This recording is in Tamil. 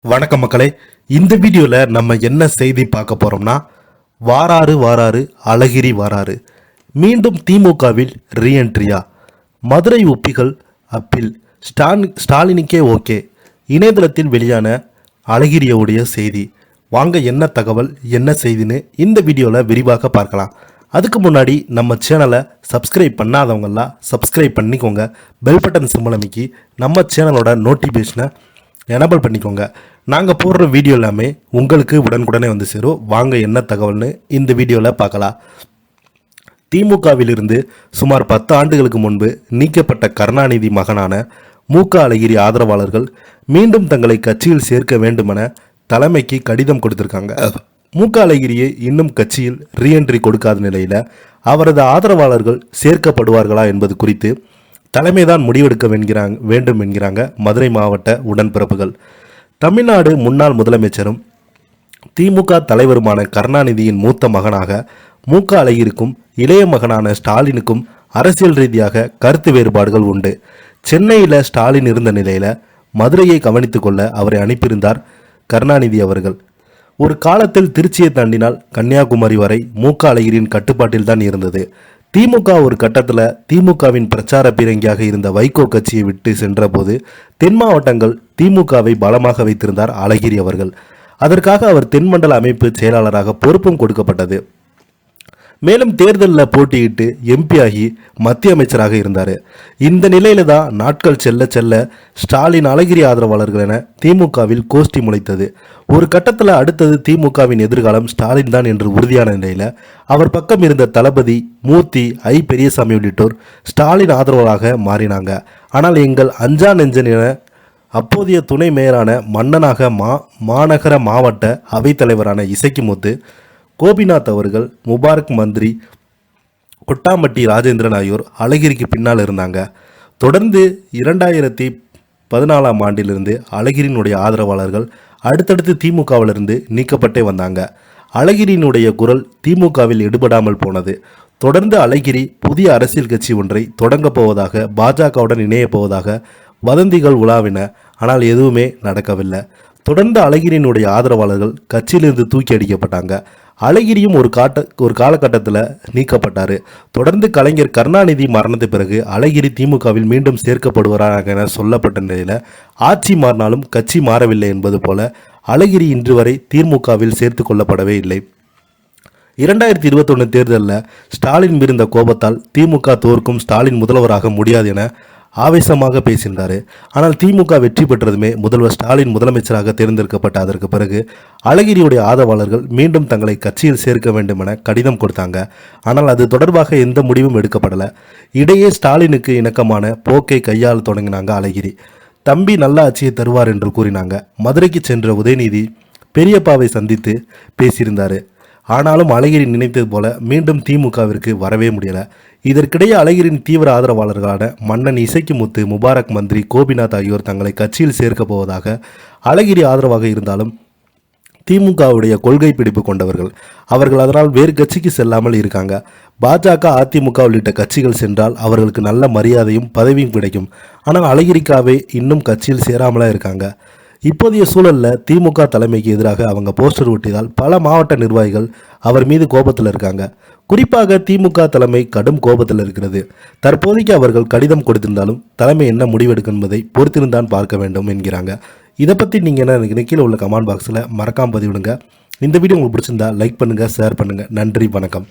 வணக்கம் மக்களே. இந்த வீடியோவில் நம்ம என்ன செய்தி பார்க்க போகிறோம்னா, வாராரு வாராரு அழகிரி வாராரு, மீண்டும் திமுகவில் ரீஎன்ட்ரியா, மதுரை உப்பிகள் அப்பீல், ஸ்டாலினுக்கே ஓகே, இணையதளத்தில் வெளியான அழகிரியோடைய செய்தி. வாங்க என்ன தகவல் என்ன செய்தின்னு இந்த வீடியோவில் விரிவாக பார்க்கலாம். அதுக்கு முன்னாடி நம்ம சேனலை சப்ஸ்கிரைப் பண்ணாதவங்கெல்லாம் சப்ஸ்கிரைப் பண்ணிக்கோங்க. பெல் பட்டன் சிம்பல் அமைக்கி நம்ம சேனலோட நோட்டிஃபிகேஷனை எனபிள் பண்ணிக்கோங்க. நாங்கள் போடுற வீடியோ எல்லாமே உங்களுக்கு உடனுக்குடனே வந்து சேரும். வாங்க என்ன தகவல்னு இந்த வீடியோவில் பார்க்கலாம். திமுகவிலிருந்து சுமார் 10 ஆண்டுகளுக்கு முன்பு நீக்கப்பட்ட கருணாநிதி மகனான மு.க. அழகிரி ஆதரவாளர்கள் மீண்டும் தங்களை கட்சியில் சேர்க்க வேண்டுமென தலைமைக்கு கடிதம் கொடுத்திருக்காங்க. மு.க. அழகிரியை இன்னும் கட்சியில் ரீஎன்ட்ரி கொடுக்காத நிலையில் அவரது ஆதரவாளர்கள் சேர்க்கப்படுவார்களா என்பது குறித்து தலைமைதான் முடிவெடுக்க வேண்டும் என்கிறாங்க மதுரை மாவட்ட உடன்பிறப்புகள். தமிழ்நாடு முன்னாள் முதலமைச்சரும் திமுக தலைவருமான கருணாநிதியின் மூத்த மகனாக மு.க. அழகிரிக்கும் இளைய மகனான ஸ்டாலினுக்கும் அரசியல் ரீதியாக கருத்து வேறுபாடுகள் உண்டு. சென்னையில் ஸ்டாலின் இருந்த நிலையில் மதுரையை கவனித்து கொள்ள அவரை அனுப்பியிருந்தார் கருணாநிதி அவர்கள். ஒரு காலத்தில் திருச்சியை தாண்டினால் கன்னியாகுமரி வரை மு.க. அழகிரியின் கட்டுப்பாட்டில் தான் இருந்தது. திமுக ஒரு கட்டத்தில் திமுகவின் பிரச்சார பீரங்கியாக இருந்த வைகோ கட்சியை விட்டு சென்ற போது தென் மாவட்டங்கள் திமுகவை பலமாக வைத்திருந்தார் அழகிரி அவர்கள். அதற்காக அவர் தென்மண்டல அமைப்பு செயலாளராக பொறுப்பும் கொடுக்கப்பட்டது. மேலும் தேர்தலில் போட்டியிட்டு எம்பி ஆகி மத்திய அமைச்சராக இருந்தார். இந்த நிலையில தான் நாட்கள் செல்ல செல்ல ஸ்டாலின் அழகிரி ஆதரவாளர்கள் என திமுகவில் கோஷ்டி முளைத்தது. ஒரு கட்டத்தில் அடுத்தது திமுகவின் எதிர்காலம் ஸ்டாலின் தான் என்று உறுதியான நிலையில் அவர் பக்கம் இருந்த தளபதி, மூர்த்தி, பெரியசாமி உள்ளிட்டோர் ஸ்டாலின் ஆதரவாளராக மாறினாங்க. ஆனால் எங்கள் அஞ்சா நெஞ்சன் என அப்போதைய துணை மேயரான மன்னனாக மாநகர மாவட்ட அவைத்தலைவரான இசக்கிமுத்து, கோபிநாத் அவர்கள், முபாரக் மந்திரி, கொட்டாம்பட்டி ராஜேந்திரன் ஆகியோர் அழகிரிக்கு பின்னால் இருந்தாங்க. தொடர்ந்து 2014 ஆண்டிலிருந்து அழகிரியினுடைய ஆதரவாளர்கள் அடுத்தடுத்து திமுகவிலிருந்து நீக்கப்பட்டே வந்தாங்க. அழகிரியினுடைய குரல் திமுகவில் எடுபடாமல் போனது. தொடர்ந்து அழகிரி புதிய அரசியல் கட்சி ஒன்றை தொடங்கப் போவதாக, பாஜகவுடன் இணையப் போவதாக வதந்திகள் உலாவின. ஆனால் எதுவுமே நடக்கவில்லை. தொடர்ந்து அழகிரியினுடைய ஆதரவாளர்கள் கட்சியிலிருந்து தூக்கி அடிக்கப்பட்டாங்க. அழகிரியும் ஒரு காலகட்டத்தில் நீக்கப்பட்டார். தொடர்ந்து கலைஞர் கருணாநிதி மரணத்து பிறகு அழகிரி திமுகவில் மீண்டும் சேர்க்கப்படுவாராக என சொல்லப்பட்ட நிலையில் ஆட்சி மாறினாலும் கட்சி மாறவில்லை என்பது போல அழகிரி இன்று வரை திமுகவில் சேர்த்து கொள்ளப்படவே இல்லை. 2021 தேர்தலில் ஸ்டாலின் மிகுந்த கோபத்தால் திமுக தோற்கும், ஸ்டாலின் முதல்வராக முடியாது என ஆவேசமாக பேசினார். ஆனால் திமுக வெற்றி பெற்றதுமே முதல்வர் ஸ்டாலின் முதலமைச்சராக தேர்ந்தெடுக்கப்பட்ட அதற்கு பிறகு அழகிரியுடைய ஆதரவாளர்கள் மீண்டும் தங்களை கட்சியில் சேர்க்க வேண்டும் என கடிதம் கொடுத்தாங்க. ஆனால் அது தொடர்பாக எந்த முடிவும் எடுக்கப்படலை. இடையே ஸ்டாலினுக்கு இணக்கமான போக்கை கையாள தொடங்கினாங்க அழகிரி. தம்பி நல்ல ஆட்சியை தருவார் என்று கூறினாங்க. மதுரைக்கு சென்ற உதயநிதி பெரியப்பாவை சந்தித்து பேசியிருந்தார். ஆனாலும் அழகிரி நினைத்தது போல மீண்டும் திமுகவிற்கு வரவே முடியல. இதற்கிடையே அழகிரின் தீவிர ஆதரவாளர்களான மன்னன் இசக்கிமுத்து, முபாரக் மந்திரி, கோபிநாத் ஆகியோர் தங்களை கட்சியில் சேர்க்கப் போவதாக அழகிரி ஆதரவாக இருந்தாலும் திமுகவுடைய கொள்கை பிடிப்பு கொண்டவர்கள். அவர்கள் அதனால் வேறு கட்சிக்கு செல்லாமல் இருக்காங்க. பாஜக, அதிமுக உள்ளிட்ட கட்சிகள் சென்றால் அவர்களுக்கு நல்ல மரியாதையும் பதவியும் கிடைக்கும். ஆனால் அழகிரிக்காவே இன்னும் கட்சியில் சேராமலாம் இருக்காங்க. இப்போதைய சூழலில் திமுக தலைமைக்கு எதிராக அவங்க போஸ்டர் ஒட்டியதால் பல மாவட்ட நிர்வாகிகள் அவர் மீது கோபத்தில் இருக்காங்க. குறிப்பாக திமுக தலைமை கடும் கோபத்தில் இருக்கிறது. தற்போதைக்கு அவர்கள் கடிதம் கொடுத்திருந்தாலும் தலைமை என்ன முடிவெடுக்கும் என்பதை பொறுத்திருந்தான் பார்க்க வேண்டும் என்கிறாங்க. இதை பற்றி நீங்கள் என்ன கீழே உள்ள கமெண்ட் பாக்ஸில் மறக்காமல் பதிவிடுங்க. இந்த வீடியோ உங்களுக்கு பிடிச்சிருந்தா லைக் பண்ணுங்கள், ஷேர் பண்ணுங்கள். நன்றி, வணக்கம்.